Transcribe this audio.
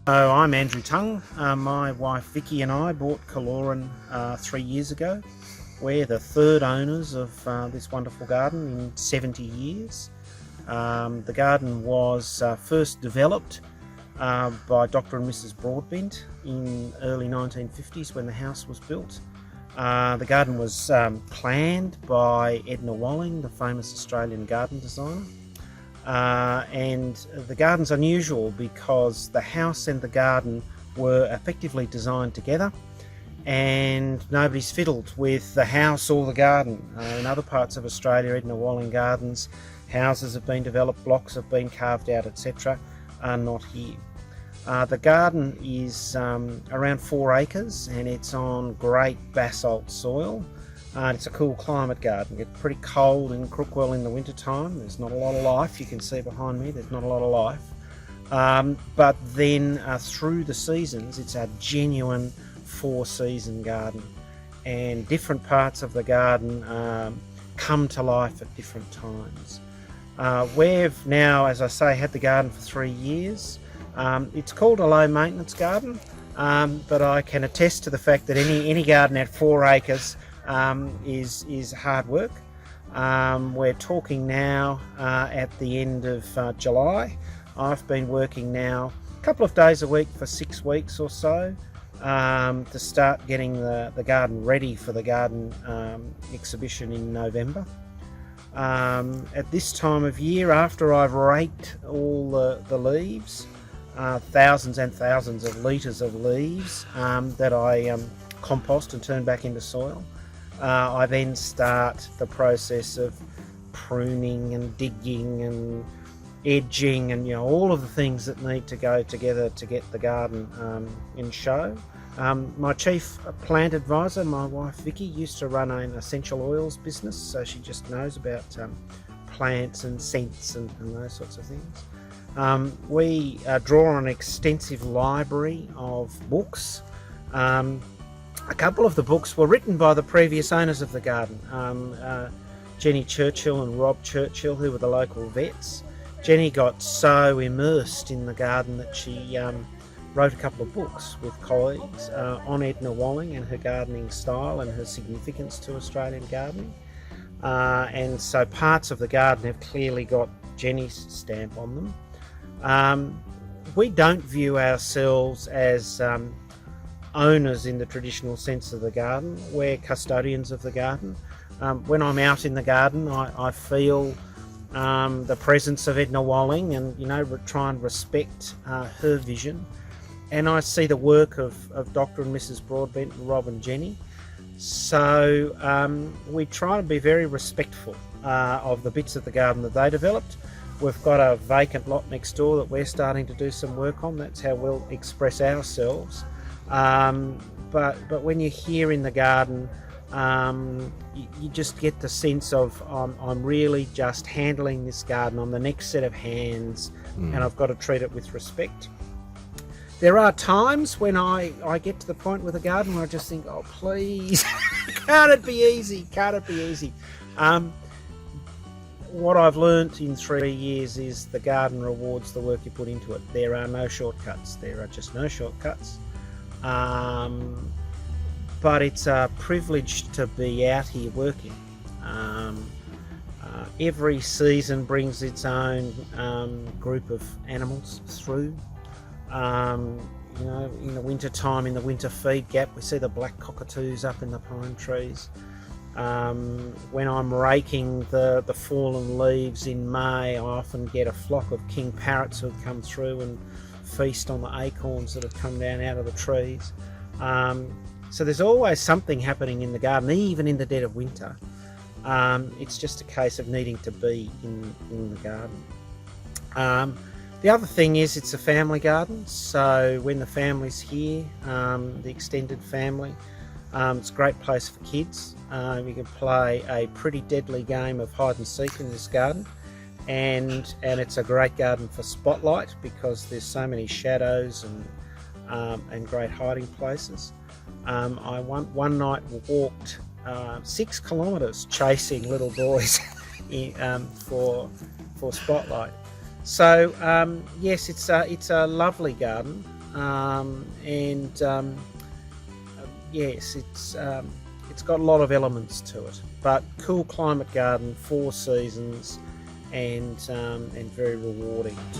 So I'm Andrew Tongue. My wife Vicky and I bought Kiloren 3 years ago. We're the third owners of this wonderful garden in 70 years. The garden was first developed by Dr. and Mrs. Broadbent in early 1950s when the house was built. The garden was planned by Edna Walling, the famous Australian garden designer. And the garden's unusual because the house and the garden were effectively designed together, and nobody's fiddled with the house or the garden. In other parts of Australia, Edna Walling gardens, houses have been developed, blocks have been carved out, etc. Not here. The garden is around 4 acres and it's on great basalt soil. It's a cool climate garden. It gets pretty cold in Crookwell in the winter time. There's not a lot of life. You can see behind me there's not a lot of life. But then through the seasons it's a genuine 4-season garden, and different parts of the garden come to life at different times. We've now, as I say, had the garden for 3 years. It's called a low maintenance garden, but I can attest to the fact that any garden at 4 acres is hard work. We're talking now at the end of July. I've been working now a couple of days a week for 6 weeks or so to start getting the garden ready for the garden exhibition in November. At this time of year, after I've raked all the leaves, thousands and thousands of litres of leaves that I compost and turn back into soil, I then start the process of pruning and digging and edging and all of the things that need to go together to get the garden in show. My chief plant advisor, my wife Vicky, used to run an essential oils business, so she just knows about plants and scents and those sorts of things. We draw on an extensive library of books. A couple of the books were written by the previous owners of the garden, Jenny Churchill and Rob Churchill, who were the local vets. Jenny got so immersed in the garden that she wrote a couple of books with colleagues on Edna Walling and her gardening style and her significance to Australian gardening. And so parts of the garden have clearly got Jenny's stamp on them. We don't view ourselves as owners in the traditional sense of the garden. We're custodians of the garden. When I'm out in the garden, I feel the presence of Edna Walling and try and respect her vision, and I see the work of Dr. and Mrs. Broadbent, Rob and Jenny. So we try to be very respectful of the bits of the garden that they developed. We've got a vacant lot next door that we're starting to do some work on. That's how we'll express ourselves. But when you're here in the garden, you just get the sense of I'm really just handling this garden. I'm the next set of hands, and I've got to treat it with respect. There are times when I get to the point with the garden where I just think, oh please, can't it be easy? Can't it be easy? What I've learnt in 3 years is the garden rewards the work you put into it. There are no shortcuts. There are just no shortcuts. But it's a privilege to be out here working. Every season brings its own group of animals through. In the winter time, in the winter feed gap, we see the black cockatoos up in the pine trees. When I'm raking the fallen leaves in May, I often get a flock of king parrots who come through and feast on the acorns that have come down out of the trees. So there's always something happening in the garden, even in the dead of winter. It's just a case of needing to be in the garden. The other thing is it's a family garden, so when the family's here, the extended family, it's a great place for kids. You can play a pretty deadly game of hide and seek in this garden, and it's a great garden for spotlight because there's so many shadows and great hiding places. I one night walked 6 kilometres chasing little boys for spotlight. So yes, it's a lovely garden. Yes, it's got a lot of elements to it, but cool climate garden, 4 seasons, and very rewarding to